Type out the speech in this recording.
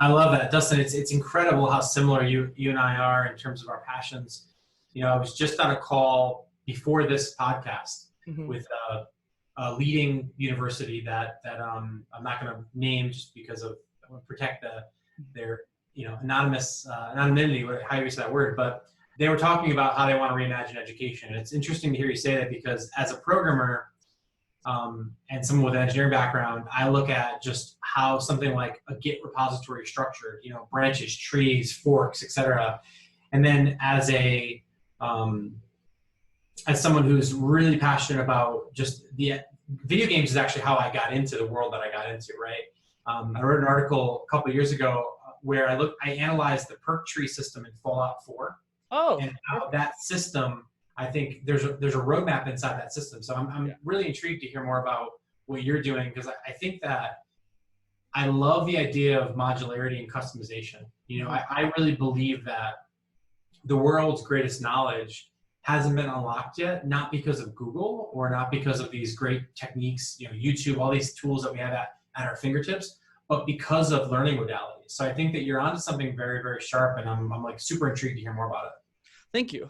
I love that, Dustin. It's incredible how similar you and I are in terms of our passions. I was just on a call before this podcast with a leading university that I'm not going to name just because I want to protect their anonymity, how you say that word, but they were talking about how they want to reimagine education. And it's interesting to hear you say that because as a programmer and someone with an engineering background, I look at just how something like a Git repository is structured, branches, trees, forks, etc. And then as someone who's really passionate about just the video games is actually how I got into the world that I got into, right? I wrote an article a couple of years ago where I analyzed the Perk tree system in Fallout 4. Oh, and how that system, I think there's a roadmap inside that system. So I'm really intrigued to hear more about what you're doing, because I think that I love the idea of modularity and customization. I really believe that the world's greatest knowledge hasn't been unlocked yet, not because of Google or not because of these great techniques, YouTube, all these tools that we have at our fingertips, but because of learning modalities. So I think that you're onto something very, very sharp, and I'm like super intrigued to hear more about it. Thank you.